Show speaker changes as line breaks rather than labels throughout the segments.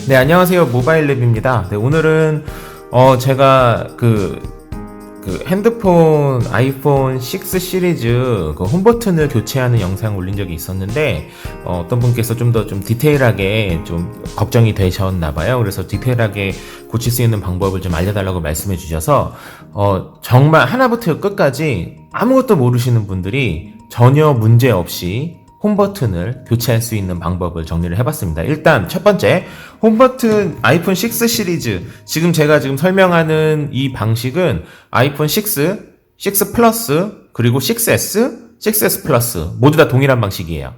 네, 안녕하세요. 모바일랩입니다. 네, 오늘은 제가 핸드폰 아이폰 6 시리즈 홈 버튼을 교체하는 영상 올린 적이 있었는데 어떤 분께서 좀 디테일하게 좀 걱정이 되셨나봐요. 그래서 디테일하게 고칠 수 있는 방법을 좀 알려달라고 말씀해 주셔서 정말 하나부터 끝까지 아무것도 모르시는 분들이 전혀 문제 없이 홈 버튼을 교체할 수 있는 방법을 정리를 해봤습니다. 일단 첫 번째, 홈 버튼 아이폰 6 시리즈, 제가 지금 설명하는 이 방식은 아이폰 6 플러스, 그리고 6S, 6S 플러스 모두 다 동일한 방식이에요.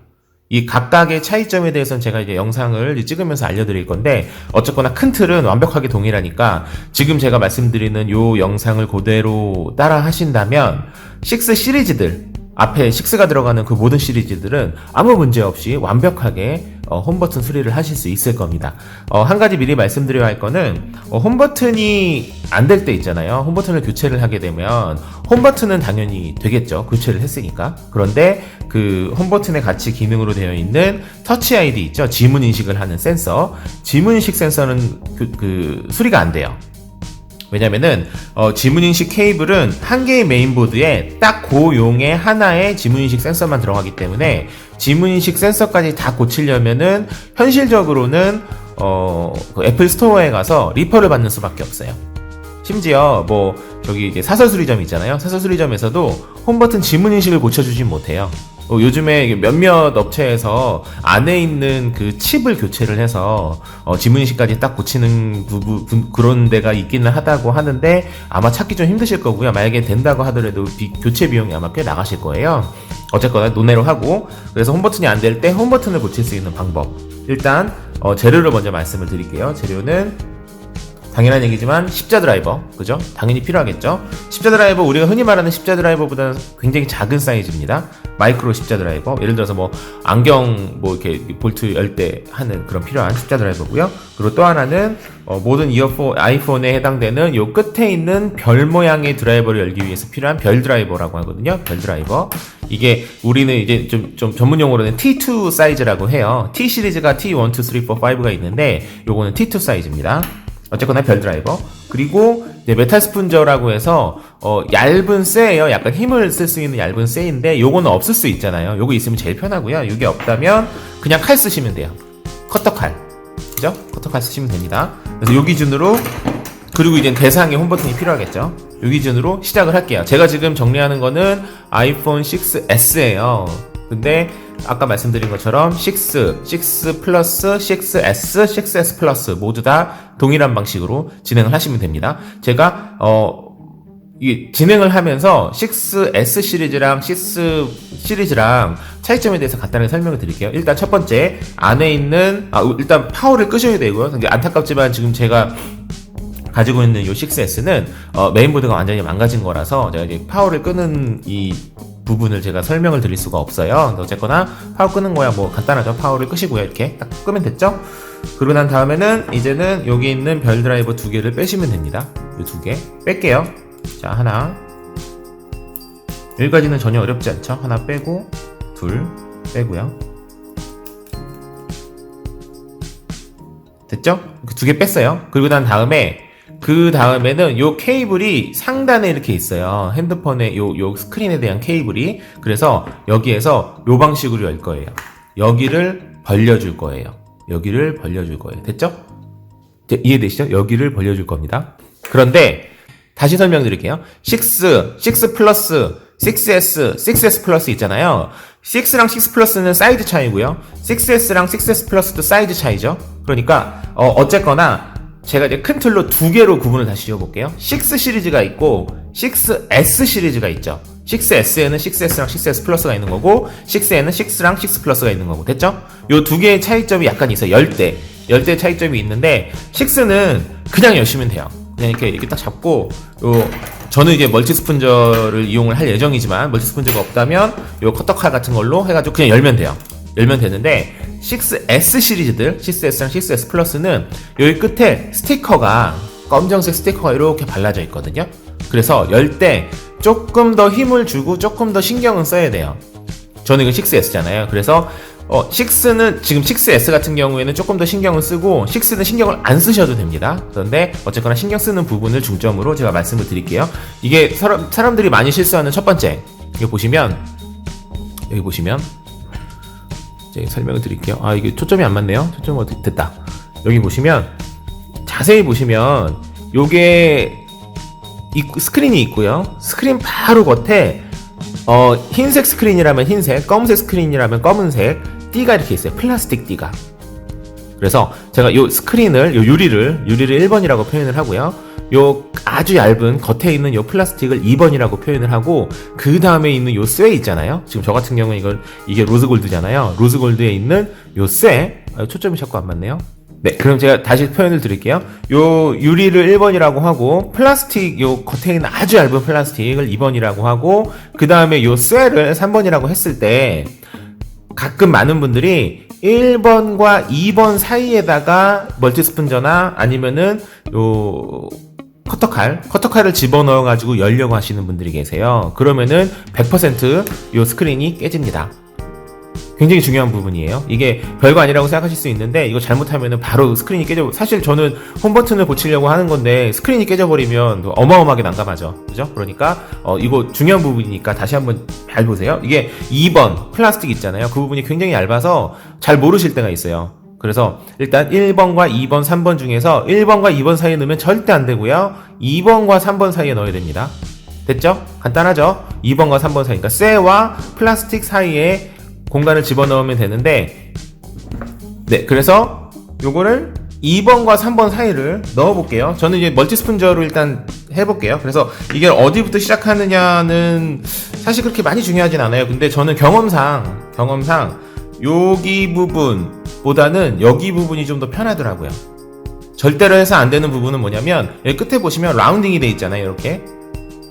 이 각각의 차이점에 대해서는 제가 이제 영상을 찍으면서 알려드릴 건데, 어쨌거나 큰 틀은 완벽하게 동일하니까 지금 제가 말씀드리는 요 영상을 그대로 따라 하신다면 6 시리즈들, 앞에 6가 들어가는 그 모든 시리즈들은 아무 문제 없이 완벽하게 홈버튼 수리를 하실 수 있을 겁니다. 한 가지 미리 말씀드려야 할 거는 홈버튼이 안 될 때 있잖아요. 홈버튼을 교체를 하게 되면 홈버튼은 당연히 되겠죠. 교체를 했으니까. 그런데 그 홈버튼에 같이 기능으로 되어 있는 터치 아이디 있죠. 지문 인식을 하는 센서. 지문 인식 센서는 수리가 안 돼요. 왜냐면은 지문인식 케이블은 한 개의 메인보드에 딱 그 용의 하나의 지문인식 센서만 들어가기 때문에 지문인식 센서까지 다 고치려면은 현실적으로는 그 애플 스토어에 가서 리퍼를 받는 수밖에 없어요. 심지어 이제 사설수리점 있잖아요. 사설수리점에서도 홈버튼 지문인식을 고쳐주진 못해요. 요즘에 몇몇 업체에서 안에 있는 그 칩을 교체를 해서 지문인식까지 딱 고치는 그런 데가 있기는 하다고 하는데 아마 찾기 좀 힘드실 거고요. 만약에 된다고 하더라도 교체 비용이 아마 꽤 나가실 거예요. 어쨌거나 논외로 하고, 그래서 홈버튼이 안 될 때 홈버튼을 고칠 수 있는 방법, 일단 재료를 먼저 말씀을 드릴게요. 재료는 당연한 얘기지만 십자 드라이버, 그죠? 당연히 필요하겠죠? 십자 드라이버, 우리가 흔히 말하는 십자 드라이버보다는 굉장히 작은 사이즈입니다. 마이크로 십자 드라이버, 예를 들어서 안경 이렇게 볼트 열 때 하는 그런 필요한 십자 드라이버고요. 그리고 또 하나는 모든 아이폰에 해당되는 요 끝에 있는 별 모양의 드라이버를 열기 위해서 필요한 별 드라이버라고 하거든요. 별 드라이버. 이게 우리는 이제 좀 전문 용어로는 T2 사이즈라고 해요. T 시리즈가 T1, 2, 3, 4, 5가 있는데 요거는 T2 사이즈입니다. 어쨌거나 별 드라이버. 그리고 이제 메탈 스푼저라고 해서 얇은 쇠예요. 약간 힘을 쓸 수 있는 얇은 쇠인데 요거는 없을 수 있잖아요. 요거 있으면 제일 편하고요. 이게 없다면 그냥 칼 쓰시면 돼요. 커터칼, 그죠? 커터칼 쓰시면 됩니다. 그래서 요 기준으로, 그리고 이제 대상의 홈버튼이 필요하겠죠. 요 기준으로 시작을 할게요. 제가 지금 정리하는 거는 아이폰 6S예요. 근데 아까 말씀드린 것처럼 6 플러스, 6S, 6S 플러스 모두 다 동일한 방식으로 진행을 하시면 됩니다. 제가 이 진행을 하면서 6S 시리즈랑 6 시리즈랑 차이점에 대해서 간단하게 설명을 드릴게요. 일단 첫 번째, 안에 있는 일단 파워를 끄셔야 되고요. 안타깝지만 지금 제가 가지고 있는 이 6S는 메인보드가 완전히 망가진 거라서 제가 이제 파워를 끄는 이 부분을 제가 설명을 드릴 수가 없어요. 근데 어쨌거나 파워 끄는 거야 간단하죠. 파워를 끄시고요. 이렇게 딱 끄면 됐죠? 그러고 난 다음에는 이제는 여기 있는 별 드라이버 두 개를 빼시면 됩니다. 이 두 개 뺄게요. 자, 하나. 여기까지는 전혀 어렵지 않죠? 하나 빼고, 둘 빼고요. 됐죠? 두 개 뺐어요. 그리고 난 다음에는 요 케이블이 상단에 이렇게 있어요. 핸드폰의 요 스크린에 대한 케이블이. 그래서 여기에서 요 방식으로 열 거예요. 여기를 벌려줄 거예요. 됐죠? 이해되시죠? 여기를 벌려줄 겁니다. 그런데 다시 설명드릴게요. 6 플러스, 6S, 6S 플러스 있잖아요. 6랑 6 플러스는 사이즈 차이고요. 6S랑 6S 플러스도 사이즈 차이죠. 그러니까 어쨌거나 제가 이제 큰 틀로 두 개로 구분을 다시 지어볼게요. 6 시리즈가 있고 6S 시리즈가 있죠. 6S에는 6S랑 6S 플러스가 있는 거고 6에는 6랑 6 플러스가 있는 거고. 됐죠? 요 두 개의 차이점이 약간 있어요. 열대 차이점이 있는데 6는 그냥 여시면 돼요. 그냥 이렇게 딱 잡고, 저는 이제 멀티 스푼저를 이용을 할 예정이지만 멀티 스푼저가 없다면 요 커터칼 같은 걸로 해가지고 그냥 열면 돼요. 열면 되는데 6S 시리즈들, 6S랑 6S 플러스는 여기 끝에 스티커가, 검정색 스티커가 이렇게 발라져 있거든요. 그래서 열 때 조금 더 힘을 주고 조금 더 신경을 써야 돼요. 저는 이거 6S잖아요. 그래서 6는 지금 6S 같은 경우에는 조금 더 신경을 쓰고 6는 신경을 안 쓰셔도 됩니다. 그런데 어쨌거나 신경 쓰는 부분을 중점으로 제가 말씀을 드릴게요. 이게 사람들이 많이 실수하는 첫 번째, 여기 보시면 제가 설명을 드릴게요. 이게 초점이 안 맞네요. 초점 어떻게 됐다. 여기 보시면 자세히 보시면 요게 스크린이 있고요. 스크린 바로 겉에 흰색 스크린이라면 흰색, 검은색 스크린이라면 검은색 띠가 이렇게 있어요. 플라스틱 띠가. 그래서 제가 요 스크린을, 요 유리를 1번이라고 표현을 하고요. 요 아주 얇은 겉에 있는 요 플라스틱을 2번이라고 표현을 하고, 그 다음에 있는 요 쇠 있잖아요. 지금 저 같은 경우는 이게 로즈골드잖아요. 로즈골드에 있는 요 쇠, 초점이 자꾸 안 맞네요. 네, 그럼 제가 다시 표현을 드릴게요. 요 유리를 1번이라고 하고, 플라스틱, 요 겉에 있는 아주 얇은 플라스틱을 2번이라고 하고, 그 다음에 요 쇠를 3번이라고 했을 때, 가끔 많은 분들이 1번과 2번 사이에다가 멀티스푼저나 아니면은 요 커터칼을 집어넣어가지고 열려고 하시는 분들이 계세요. 그러면은 100% 요 스크린이 깨집니다. 굉장히 중요한 부분이에요. 이게 별거 아니라고 생각하실 수 있는데, 이거 잘못하면은 바로 스크린이 깨져. 사실 저는 홈버튼을 고치려고 하는 건데 스크린이 깨져버리면 어마어마하게 난감하죠. 그죠? 그러니까 이거 중요한 부분이니까 다시 한번 잘 보세요. 이게 2번 플라스틱 있잖아요. 그 부분이 굉장히 얇아서 잘 모르실 때가 있어요. 그래서 일단 1번과 2번, 3번 중에서 1번과 2번 사이에 넣으면 절대 안 되고요. 2번과 3번 사이에 넣어야 됩니다. 됐죠? 간단하죠? 2번과 3번 사이, 그러니까 쇠와 플라스틱 사이에 공간을 집어넣으면 되는데, 네, 그래서 요거를 2번과 3번 사이를 넣어볼게요. 저는 이제 멀티스푼저로 일단 해볼게요. 그래서 이게 어디부터 시작하느냐는 사실 그렇게 많이 중요하진 않아요. 근데 저는 경험상 여기 부분보다는 여기 부분이 좀 더 편하더라고요. 절대로 해서 안 되는 부분은 뭐냐면, 여기 끝에 보시면 라운딩이 돼 있잖아요. 이렇게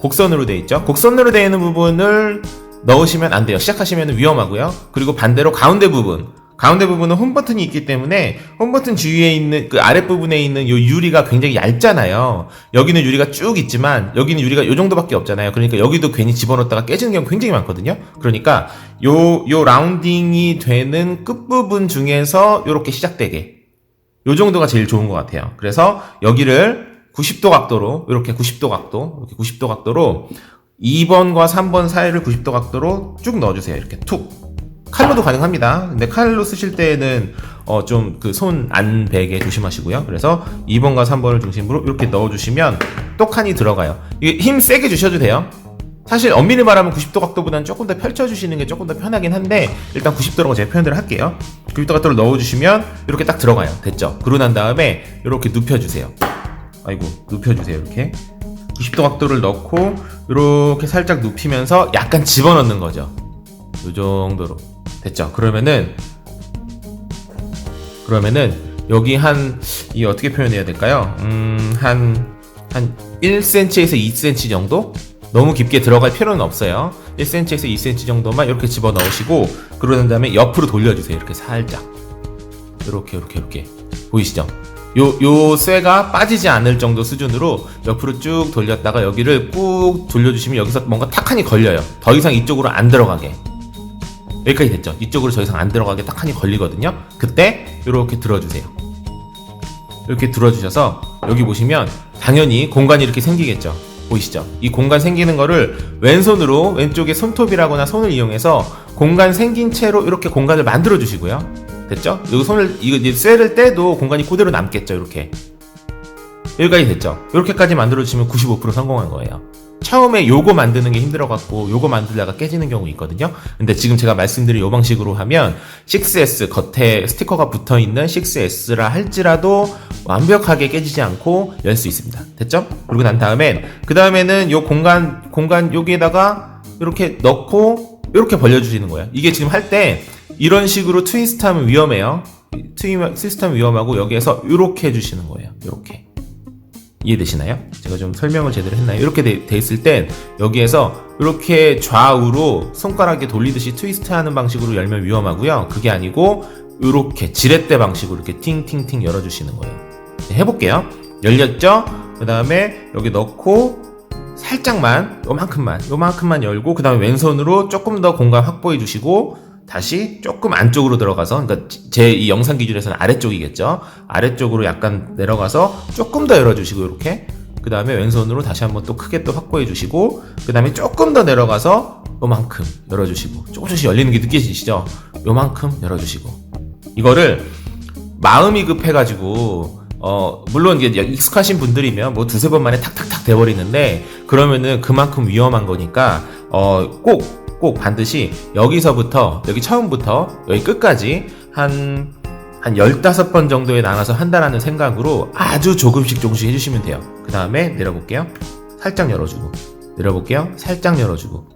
곡선으로 돼 있죠. 곡선으로 되어 있는 부분을 넣으시면 안 돼요. 시작하시면 위험하고요. 그리고 반대로 가운데 부분은 홈버튼이 있기 때문에 홈버튼 주위에 있는 그 아랫부분에 있는 요 유리가 굉장히 얇잖아요. 여기는 유리가 쭉 있지만 여기는 유리가 요 정도밖에 없잖아요. 그러니까 여기도 괜히 집어넣었다가 깨지는 경우 굉장히 많거든요. 그러니까 요 라운딩이 되는 끝부분 중에서 요렇게 시작되게, 요 정도가 제일 좋은 것 같아요. 그래서 여기를 90도 각도로, 이렇게 90도 각도로 2번과 3번 사이를 90도 각도로 쭉 넣어주세요. 이렇게 툭. 칼로도 가능합니다. 근데 칼로 쓰실 때는 좀 그 손 안 베게 조심하시고요. 그래서 2번과 3번을 중심으로 이렇게 넣어주시면 똑하니 들어가요. 이게 힘 세게 주셔도 돼요. 사실 엄밀히 말하면 90도 각도보다는 조금 더 펼쳐주시는 게 조금 더 편하긴 한데, 일단 90도라고 제가 표현을 할게요. 90도 각도를 넣어주시면 이렇게 딱 들어가요. 됐죠? 그러고 난 다음에 이렇게 눕혀주세요. 눕혀주세요. 이렇게 90도 각도를 넣고 이렇게 살짝 눕히면서 약간 집어넣는 거죠. 이 정도로. 됐죠? 그러면은 여기 이 어떻게 표현해야 될까요? 한 1cm에서 2cm 정도? 너무 깊게 들어갈 필요는 없어요. 1cm에서 2cm 정도만 이렇게 집어넣으시고, 그러는 다음에 옆으로 돌려주세요. 이렇게 살짝. 이렇게. 보이시죠? 요 쇠가 빠지지 않을 정도 수준으로 옆으로 쭉 돌렸다가 여기를 꾹 돌려주시면 여기서 뭔가 탁하니 걸려요. 더 이상 이쪽으로 안 들어가게. 여기까지 됐죠? 이쪽으로 더 이상 안 들어가게 탁하니 걸리거든요. 그때 이렇게 들어주세요. 이렇게 들어주셔서 여기 보시면 당연히 공간이 이렇게 생기겠죠? 보이시죠? 이 공간 생기는 거를 왼손으로, 왼쪽에 손톱이라거나 손을 이용해서 공간 생긴 채로 이렇게 공간을 만들어 주시고요. 됐죠? 이거 쇠를 떼도 공간이 그대로 남겠죠? 이렇게. 여기까지 됐죠? 이렇게까지 만들어주시면 95% 성공한 거예요. 처음에 요거 만드는 게 힘들어갖고 요거 만들다가 깨지는 경우 있거든요. 근데 지금 제가 말씀드린 요 방식으로 하면 6S, 겉에 스티커가 붙어있는 6S라 할지라도 완벽하게 깨지지 않고 열 수 있습니다. 됐죠? 그리고 난 다음엔, 그 다음에는 요 공간 여기에다가 이렇게 넣고 이렇게 벌려주시는 거예요. 이게 지금 할 때 이런 식으로 트위스트 하면 위험해요. 트위스트 하면 위험하고, 여기에서 이렇게 해주시는 거예요. 이렇게. 이해되시나요? 제가 좀 설명을 제대로 했나요? 이렇게 돼 있을 땐 여기에서 이렇게 좌우로 손가락에 돌리듯이 트위스트 하는 방식으로 열면 위험하고요. 그게 아니고 이렇게 지렛대 방식으로 이렇게 팅팅팅 열어주시는 거예요. 해볼게요. 열렸죠? 그 다음에 여기 넣고 살짝만 요만큼만 열고 그 다음에 왼손으로 조금 더 공간 확보해 주시고 다시 조금 안쪽으로 들어가서, 그러니까 제 이 영상 기준에서는 아래쪽이겠죠. 아래쪽으로 약간 내려가서 조금 더 열어주시고 이렇게, 그 다음에 왼손으로 다시 한번 또 크게 또 확보해 주시고, 그 다음에 조금 더 내려가서 요만큼 열어주시고, 조금씩 열리는 게 느껴지시죠? 요만큼 열어주시고. 이거를 마음이 급해가지고 물론 이게 익숙하신 분들이면 뭐 두세 번 만에 탁탁탁 돼버리는데, 그러면은 그만큼 위험한 거니까 꼭 반드시 여기서부터, 여기 처음부터 여기 끝까지 한 15번 정도에 나눠서 한다라는 생각으로 아주 조금씩 해주시면 돼요. 그 다음에 내려볼게요. 살짝 열어주고, 내려볼게요. 살짝 열어주고,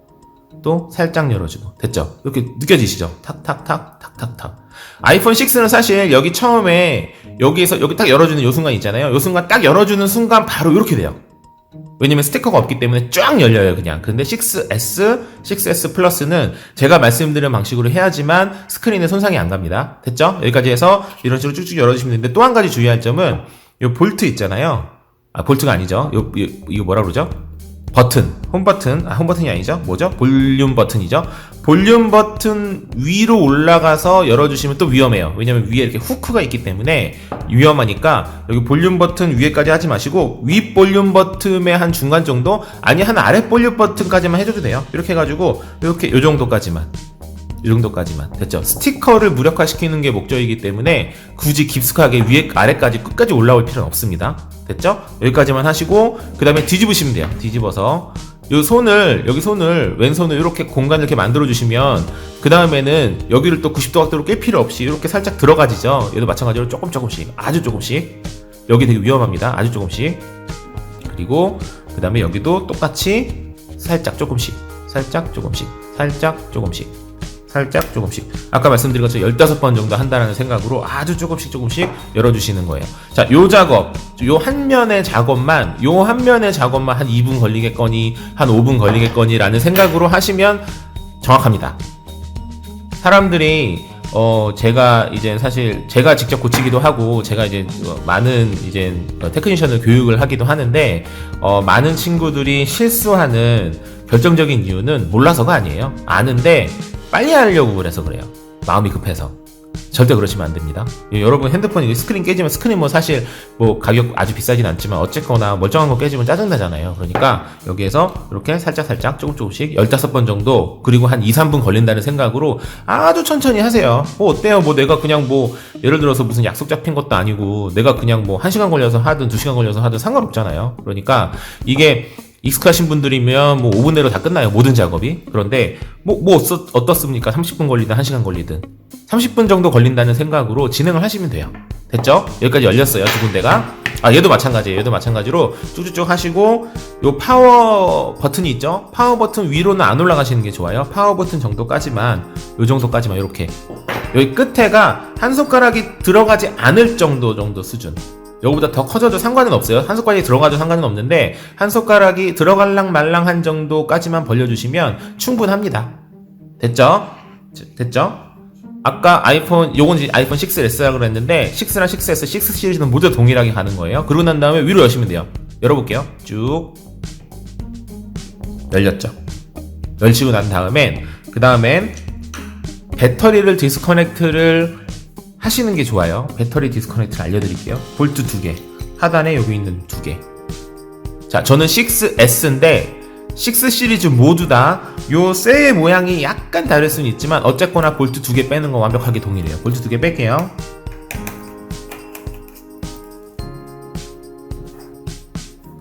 또 살짝 열어주고. 됐죠? 이렇게 느껴지시죠? 탁탁탁. 아이폰 6는 사실 여기 처음에 여기 딱 열어주는 요 순간 있잖아요. 요 순간 딱 열어주는 순간 바로 이렇게 돼요. 왜냐면 스티커가 없기 때문에 쫙 열려요, 그냥. 근데 6S, 6S 플러스는 제가 말씀드린 방식으로 해야지만 스크린에 손상이 안 갑니다. 됐죠? 여기까지 해서 이런 식으로 쭉쭉 열어주시면 되는데, 또 한 가지 주의할 점은 요 볼트 있잖아요. 볼트가 아니죠. 이거 뭐라 그러죠? 버튼, 홈버튼이 아니죠? 뭐죠? 볼륨 버튼이죠? 볼륨 버튼 위로 올라가서 열어주시면 또 위험해요. 왜냐면 위에 이렇게 후크가 있기 때문에 위험하니까, 여기 볼륨 버튼 위에까지 하지 마시고 위 볼륨 버튼의 한 중간 정도, 아니 한 아래 볼륨 버튼까지만 해줘도 돼요. 이렇게 해가지고 이렇게 요 정도까지만 됐죠? 스티커를 무력화시키는 게 목적이기 때문에 굳이 깊숙하게 위에 아래까지 끝까지 올라올 필요는 없습니다. 됐죠? 여기까지만 하시고, 그 다음에 뒤집으시면 돼요. 뒤집어서 여기 손을 왼손을 이렇게 공간을 이렇게 만들어 주시면, 그 다음에는 여기를 또 90도 각도로 깰 필요 없이 이렇게 살짝 들어가지죠. 얘도 마찬가지로 조금씩, 아주 조금씩. 여기 되게 위험합니다. 아주 조금씩. 그리고 그 다음에 여기도 똑같이 살짝 조금씩. 아까 말씀드린 것처럼 15번 정도 한다는 생각으로 아주 조금씩 열어주시는 거예요. 자, 요 작업, 요 한 면의 작업만 한 2분 걸리겠거니, 한 5분 걸리겠거니 라는 생각으로 하시면 정확합니다. 사람들이 제가 이제 사실 제가 직접 고치기도 하고, 제가 이제 많은 이제 테크니션을 교육을 하기도 하는데, 많은 친구들이 실수하는 결정적인 이유는 몰라서가 아니에요. 아는데 빨리 하려고 그래서 그래요. 마음이 급해서. 절대 그러시면 안 됩니다. 여러분 핸드폰이 스크린 깨지면, 스크린 뭐 사실 뭐 가격 아주 비싸진 않지만 어쨌거나 멀쩡한 거 깨지면 짜증나잖아요. 그러니까 여기에서 이렇게 살짝 조금씩 15번 정도, 그리고 한 2-3분 걸린다는 생각으로 아주 천천히 하세요. 뭐 어때요? 뭐 내가 그냥 뭐 예를 들어서 무슨 약속 잡힌 것도 아니고 내가 그냥 뭐 1시간 걸려서 하든 2시간 걸려서 하든 상관없잖아요. 그러니까 이게 익숙하신 분들이면 뭐 5분 내로 다 끝나요, 모든 작업이. 그런데 어떻습니까? 30분 걸리든 1시간 걸리든 30분 정도 걸린다는 생각으로 진행을 하시면 돼요. 됐죠? 여기까지 열렸어요, 두 군데가. 얘도 마찬가지예요. 얘도 마찬가지로 쭉쭉쭉 하시고, 요 파워 버튼이 있죠? 파워 버튼 위로는 안 올라가시는 게 좋아요. 파워 버튼 정도까지만, 요 정도까지만 이렇게. 여기 끝에가 한 손가락이 들어가지 않을 정도 수준. 여기보다 더 커져도 상관은 없어요. 한 손가락이 들어가도 상관은 없는데, 한 손가락이 들어갈랑 말랑한 정도까지만 벌려주시면 충분합니다. 됐죠? 아까 요건 이제 아이폰 6S라고 그랬는데, 6랑 6S, 6 시리즈는 모두 동일하게 가는 거예요. 그러고 난 다음에 위로 여시면 돼요. 열어볼게요. 쭉 열렸죠. 열시고 난 다음엔, 그 다음엔 배터리를 디스커넥트를 하시는 게 좋아요. 배터리 디스커넥트를 알려드릴게요. 볼트 2개, 하단에 여기 있는 2개. 자, 저는 6S인데 6 시리즈 모두 다 요 쇠의 모양이 약간 다를 수는 있지만 어쨌거나 볼트 2개 빼는 거 완벽하게 동일해요. 볼트 2개 뺄게요.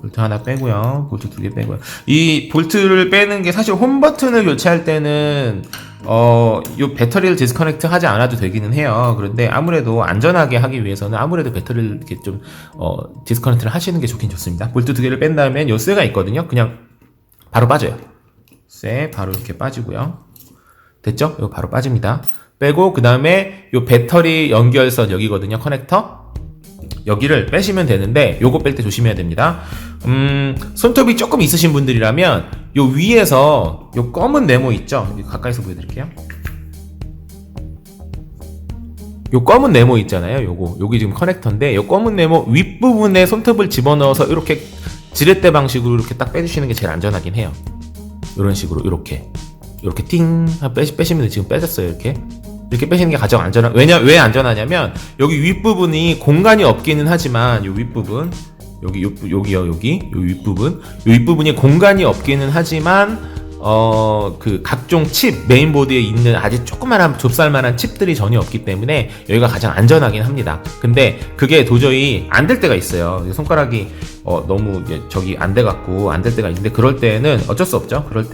볼트 하나 빼고요. 볼트 2개 빼고요. 이 볼트를 빼는 게 사실 홈 버튼을 교체할 때는 요 배터리를 디스커넥트 하지 않아도 되기는 해요. 그런데 아무래도 안전하게 하기 위해서는 아무래도 배터리를 이렇게 좀 디스커넥트를 하시는 게 좋긴 좋습니다. 볼트 2개를 뺀 다음엔 요 쇠가 있거든요. 그냥 바로 빠져요. 쇠 바로 이렇게 빠지고요. 됐죠? 이거 바로 빠집니다. 빼고 그 다음에 요 배터리 연결선 여기거든요. 커넥터. 여기를 빼시면 되는데 요거 뺄 때 조심해야 됩니다. 손톱이 조금 있으신 분들이라면 요 위에서 요 검은 네모 있죠? 가까이서 보여드릴게요. 요 검은 네모 있잖아요. 여기 지금 커넥터인데 요 검은 네모 윗부분에 손톱을 집어넣어서 이렇게 지렛대 방식으로 이렇게 딱 빼주시는 게 제일 안전하긴 해요. 이런 식으로 이렇게 띵 빼시면 지금 빼졌어요. 이렇게 빼시는 게 가장 안전한. 왜 안전하냐면 여기 윗부분이 공간이 없기는 하지만 요 윗부분 여기요 여기 요 윗부분이 공간이 없기는 하지만 그 각종 칩 메인보드에 있는 아주 조그만한 좁쌀만한 칩들이 전혀 없기 때문에 여기가 가장 안전하긴 합니다. 근데 그게 도저히 안 될 때가 있어요. 손가락이 너무 저기 안 돼갖고 안 될 때가 있는데 그럴 때는 어쩔 수 없죠. 그럴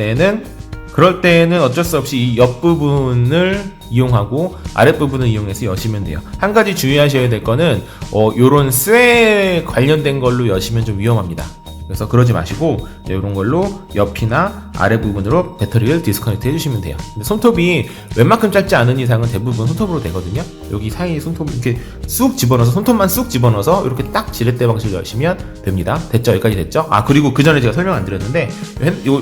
때는 어쩔 수 없이 이 옆부분을 이용하고 아랫부분을 이용해서 여시면 돼요. 한 가지 주의하셔야 될 거는 요런 쇠 관련된 걸로 여시면 좀 위험합니다. 그래서 그러지 마시고 이런 걸로 옆이나 아래 부분으로 배터리를 디스커넥트 해주시면 돼요. 근데 손톱이 웬만큼 짧지 않은 이상은 대부분 손톱으로 되거든요. 여기 사이 손톱 이렇게 쑥 집어넣어서 손톱만 쑥 집어넣어서 이렇게 딱 지렛대 방식으로 여시면 됩니다. 됐죠? 여기까지 됐죠? 그리고 그 전에 제가 설명 안 드렸는데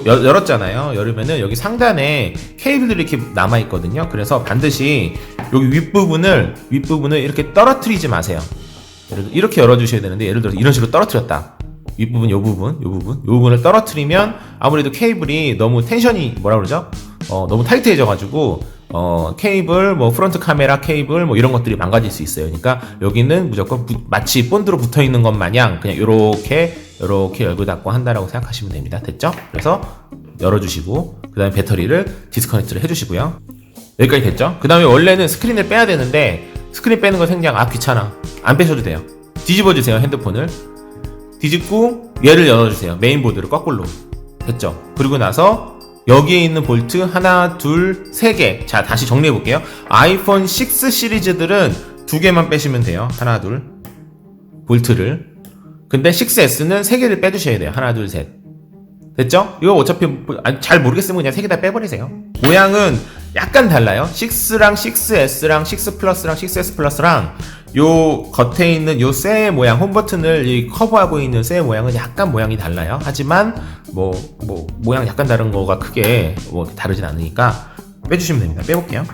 열었잖아요. 열으면은 여기 상단에 케이블들이 이렇게 남아 있거든요. 그래서 반드시 여기 윗부분을 이렇게 떨어뜨리지 마세요. 이렇게 열어주셔야 되는데 예를 들어서 이런 식으로 떨어뜨렸다. 윗부분, 요 부분을 떨어뜨리면 아무래도 케이블이 너무 텐션이 너무 타이트해져가지고 케이블, 프론트 카메라 케이블, 이런 것들이 망가질 수 있어요. 그러니까 여기는 무조건 마치 본드로 붙어 있는 것 마냥 그냥 요렇게 열고 닫고 한다라고 생각하시면 됩니다. 됐죠? 그래서 열어주시고, 그 다음에 배터리를 디스커넥트를 해주시고요. 여기까지 됐죠? 그 다음에 원래는 스크린을 빼야 되는데, 스크린 빼는 거 생략, 귀찮아. 안 빼셔도 돼요. 뒤집어주세요, 핸드폰을. 뒤집고 얘를 열어주세요. 메인보드를 거꾸로. 됐죠? 그리고 나서 여기에 있는 볼트 하나, 둘, 세 개. 자, 다시 정리해 볼게요. 아이폰 6 시리즈들은 두 개만 빼시면 돼요. 하나, 둘 볼트를. 근데 6S는 세 개를 빼주셔야 돼요. 하나, 둘, 셋. 됐죠? 이거 어차피 잘 모르겠으면 그냥 세 개 다 빼버리세요. 모양은 약간 달라요. 6랑 6S랑 6 플러스랑 6S 플러스랑 요 겉에 있는 요 쇠 모양, 홈 버튼을 커버하고 있는 쇠 모양은 약간 모양이 달라요. 하지만 모양 약간 다른 거가 크게 다르진 않으니까 빼주시면 됩니다. 빼볼게요.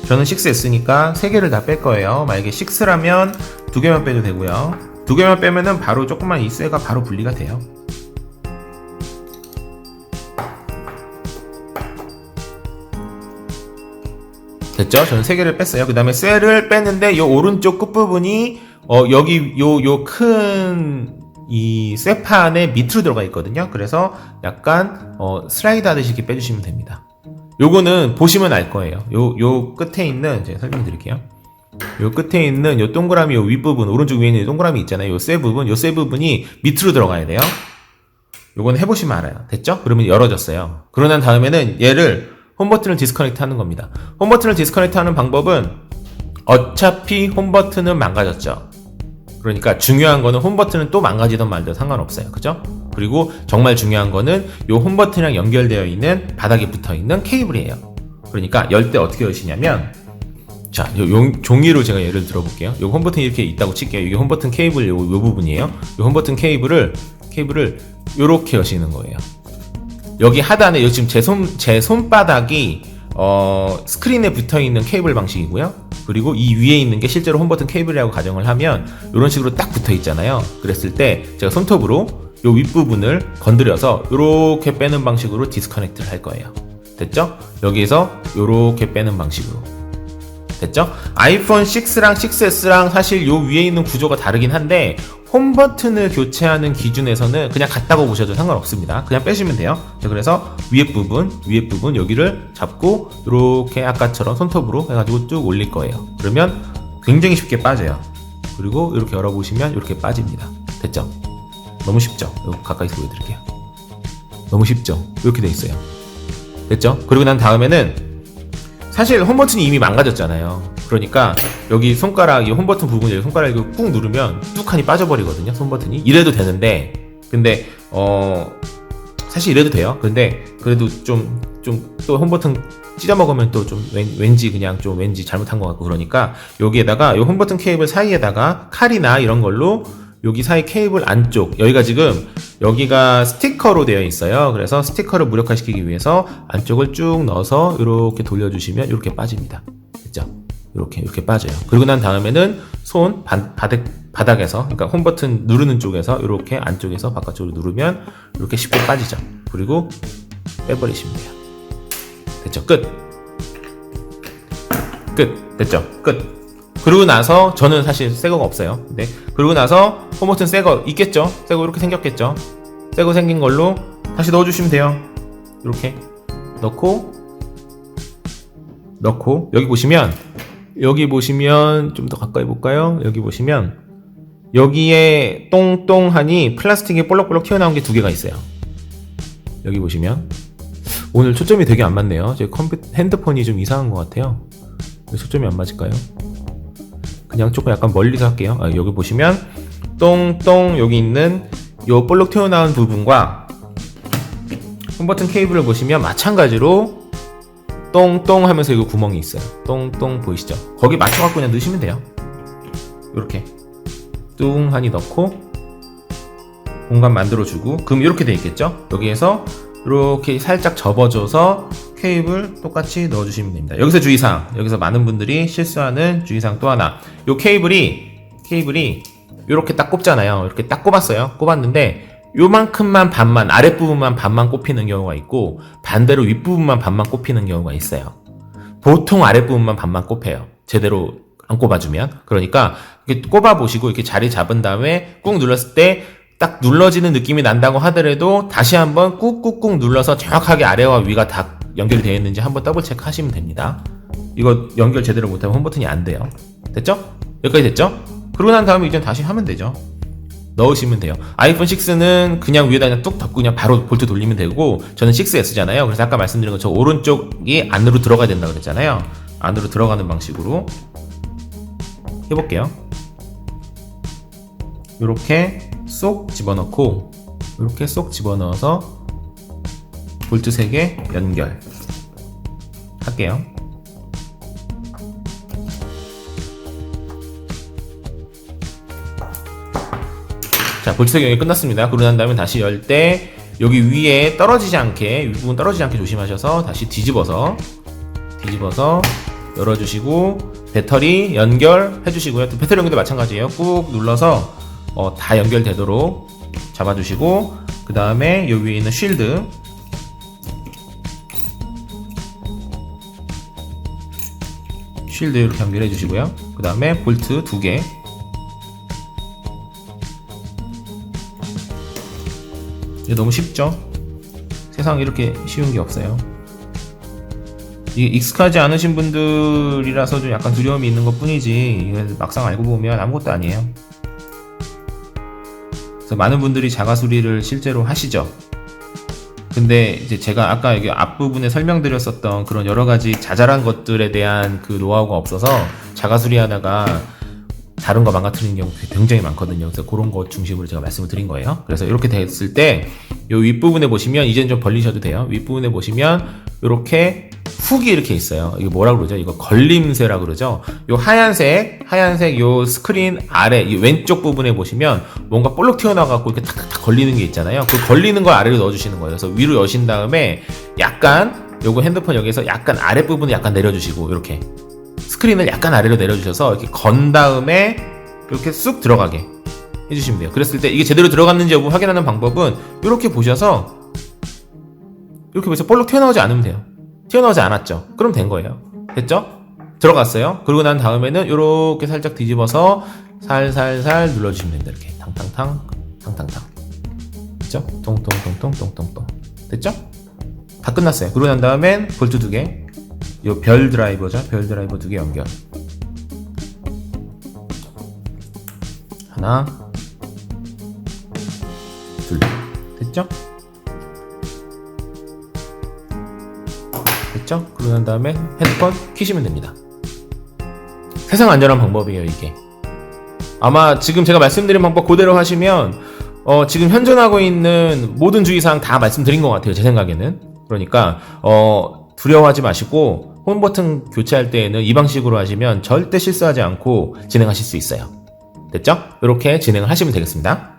저는 6S니까 3개를 다 뺄 거예요. 만약에 6라면 2개만 빼도 되고요. 2개만 빼면은 바로 조금만 이 쇠가 바로 분리가 돼요. 됐죠? 저는 3개를 뺐어요. 그 다음에 쇠를 뺐는데 요 오른쪽 끝부분이 여기 요 큰 이 쇠판의 밑으로 들어가 있거든요. 그래서 약간 슬라이드 하듯이 이렇게 빼주시면 됩니다. 요거는 보시면 알 거예요. 요 끝에 있는, 제가 설명 드릴게요. 요 끝에 있는 요 동그라미, 요 윗부분, 오른쪽 위에 있는 동그라미 있잖아요. 요 쇠 부분이 밑으로 들어가야 돼요. 요건 해보시면 알아요. 됐죠? 그러면 열어졌어요. 그러고 난 다음에는 얘를 홈버튼을 디스커넥트 하는 겁니다. 홈버튼을 디스커넥트 하는 방법은 어차피 홈버튼은 망가졌죠. 그러니까 중요한 거는 홈버튼은 또 망가지던 말든 상관없어요. 그죠? 그리고 정말 중요한 거는 요 홈버튼이랑 연결되어 있는 바닥에 붙어 있는 케이블이에요. 그러니까 열 때 어떻게 여시냐면, 자, 종이로 제가 예를 들어볼게요. 요 홈버튼이 이렇게 있다고 칠게요. 이게 홈버튼 케이블 요 부분이에요. 요 홈버튼 케이블을 요렇게 여시는 거예요. 여기 하단에 지금 제 손바닥이 스크린에 붙어있는 케이블 방식이고요. 그리고 이 위에 있는 게 실제로 홈버튼 케이블이라고 가정을 하면 이런 식으로 딱 붙어있잖아요. 그랬을 때 제가 손톱으로 요 윗부분을 건드려서 요렇게 빼는 방식으로 디스커넥트를 할 거예요. 됐죠? 여기에서 요렇게 빼는 방식으로. 됐죠? 아이폰 6랑 6S랑 사실 요 위에 있는 구조가 다르긴 한데 홈버튼을 교체하는 기준에서는 그냥 같다고 보셔도 상관없습니다. 그냥 빼시면 돼요. 자, 그래서 위에 부분 여기를 잡고 이렇게 아까처럼 손톱으로 해가지고 쭉 올릴 거예요. 그러면 굉장히 쉽게 빠져요. 그리고 이렇게 열어보시면 이렇게 빠집니다. 됐죠? 너무 쉽죠? 이거 가까이서 보여드릴게요. 너무 쉽죠? 이렇게 돼 있어요. 됐죠? 그리고 난 다음에는 사실 홈버튼이 이미 망가졌잖아요. 그러니까 여기 손가락, 이 홈버튼 부분에 손가락을 꾹 누르면 뚝하니 빠져버리거든요. 손버튼이. 이래도 되는데, 근데 사실 이래도 돼요. 근데 그래도 좀 또 홈버튼 찢어먹으면 또 좀 왠지 잘못한 것 같고, 그러니까 여기에다가 이 홈버튼 케이블 사이에다가 칼이나 이런 걸로 여기 사이 케이블 안쪽, 여기가 스티커로 되어 있어요. 그래서 스티커를 무력화시키기 위해서 안쪽을 쭉 넣어서 이렇게 돌려주시면 이렇게 빠집니다. 됐죠? 이렇게 빠져요. 그리고 난 다음에는 손 바닥에서, 그러니까 홈 버튼 누르는 쪽에서 이렇게 안쪽에서 바깥쪽으로 누르면 이렇게 쉽게 빠지죠. 그리고 빼버리시면 돼요. 됐죠? 끝. 됐죠? 끝. 그러고 나서 저는 사실 새거가 없어요. 네. 그러고 나서 홈 버튼 새거 있겠죠? 새거 이렇게 생겼겠죠? 새거 생긴 걸로 다시 넣어주시면 돼요. 이렇게 넣고 여기 보시면 좀 더 가까이 볼까요? 여기 보시면 여기에 똥똥하니 플라스틱이 볼록볼록 튀어나온 게 두 개가 있어요. 여기 보시면 오늘 초점이 되게 안 맞네요. 제 핸드폰이 좀 이상한 것 같아요. 왜 초점이 안 맞을까요? 그냥 조금 약간 멀리서 할게요. 여기 보시면 똥똥 여기 있는 요 볼록 튀어나온 부분과 홈버튼 케이블을 보시면 마찬가지로 똥똥 하면서 이거 구멍이 있어요. 똥똥 보이시죠? 거기 맞춰갖고 그냥 넣으시면 돼요. 이렇게 뚱하니 넣고 공간 만들어주고, 그럼 이렇게 돼 있겠죠? 여기에서 이렇게 살짝 접어줘서 케이블 똑같이 넣어주시면 됩니다. 여기서 주의사항, 여기서 많은 분들이 실수하는 주의사항 또 하나, 요 케이블이 이렇게 딱 꼽잖아요. 이렇게 딱 꼽았는데 요만큼만 반만, 아랫부분만 반만 꼽히는 경우가 있고 반대로 윗부분만 반만 꼽히는 경우가 있어요. 보통 아랫부분만 반만 꼽혀요. 제대로 안 꼽아주면. 그러니까 이렇게 꼽아보시고 이렇게 자리 잡은 다음에 꾹 눌렀을 때 딱 눌러지는 느낌이 난다고 하더라도 다시 한번 꾹꾹꾹 눌러서 정확하게 아래와 위가 다 연결되어 있는지 한번 더블 체크 하시면 됩니다. 이거 연결 제대로 못하면 홈버튼이 안 돼요. 됐죠? 여기까지 됐죠? 그러고 난 다음에 이제 다시 하면 되죠. 넣으시면 돼요. 아이폰 6는 그냥 위에다 그냥 뚝 덮고 그냥 바로 볼트 돌리면 되고, 저는 6S잖아요. 그래서 아까 말씀드린 것처럼 오른쪽이 안으로 들어가야 된다고 그랬잖아요. 안으로 들어가는 방식으로 해볼게요. 이렇게 쏙 집어넣고, 이렇게 쏙 집어넣어서 볼트 3개 연결 할게요. 자, 볼트 3개 연결 끝났습니다. 그러고 난 다음에 다시 열 때 여기 위에 떨어지지 않게, 윗부분 떨어지지 않게 조심하셔서 다시 뒤집어서 열어주시고 배터리 연결해 주시고요. 또 배터리 연결도 마찬가지예요. 꾹 눌러서 다 연결되도록 잡아주시고, 그 다음에 여기 위에 있는 쉴드 이렇게 연결해 주시고요. 그 다음에 볼트 2개, 이게 너무 쉽죠? 세상에 이렇게 쉬운 게 없어요. 이게 익숙하지 않으신 분들이라서 좀 약간 두려움이 있는 것 뿐이지, 막상 알고 보면 아무것도 아니에요. 그래서 많은 분들이 자가 수리를 실제로 하시죠. 근데 이제 제가 아까 여기 앞부분에 설명드렸었던 그런 여러 가지 자잘한 것들에 대한 그 노하우가 없어서 자가 수리하다가 다른 거 망가뜨리는 경우 굉장히 많거든요. 그래서 그런 것 중심으로 제가 말씀을 드린 거예요. 그래서 이렇게 됐을 때 이 윗부분에 보시면, 이제는 좀 벌리셔도 돼요. 윗부분에 보시면 이렇게 훅이 이렇게 있어요. 이거 뭐라고 그러죠? 이거 걸림쇠라고 그러죠? 요 하얀색 요 스크린 아래 이 왼쪽 부분에 보시면 뭔가 볼록 튀어나와갖고 이렇게 탁탁탁 걸리는 게 있잖아요. 그 걸리는 걸 아래로 넣어주시는 거예요. 그래서 위로 여신 다음에 약간 요거 핸드폰 여기서 약간 아랫부분을 약간 내려주시고, 이렇게 스크린을 약간 아래로 내려주셔서 이렇게 건 다음에 이렇게 쑥 들어가게 해주시면 돼요. 그랬을 때 이게 제대로 들어갔는지 여부 확인하는 방법은 이렇게 보셔서 볼록 튀어나오지 않으면 돼요. 튀어나오지 않았죠? 그럼 된 거예요. 됐죠? 들어갔어요. 그러고 난 다음에는 이렇게 살짝 뒤집어서 살살살 눌러주시면 됩니다. 이렇게 탕탕탕 됐죠? 통통통통통통통 됐죠? 다 끝났어요. 그러고 난 다음엔 볼트 2개, 요 별 드라이버죠? 별 드라이버 2개 연결. 하나, 둘. 됐죠? 그러고 난 다음에 핸드폰 키시면 됩니다. 세상 안전한 방법이에요, 이게. 아마 지금 제가 말씀드린 방법 그대로 하시면 지금 현존하고 있는 모든 주의사항 다 말씀드린 것 같아요, 제 생각에는. 그러니까 두려워하지 마시고 홈 버튼 교체할 때에는 이 방식으로 하시면 절대 실수하지 않고 진행하실 수 있어요. 됐죠? 이렇게 진행을 하시면 되겠습니다.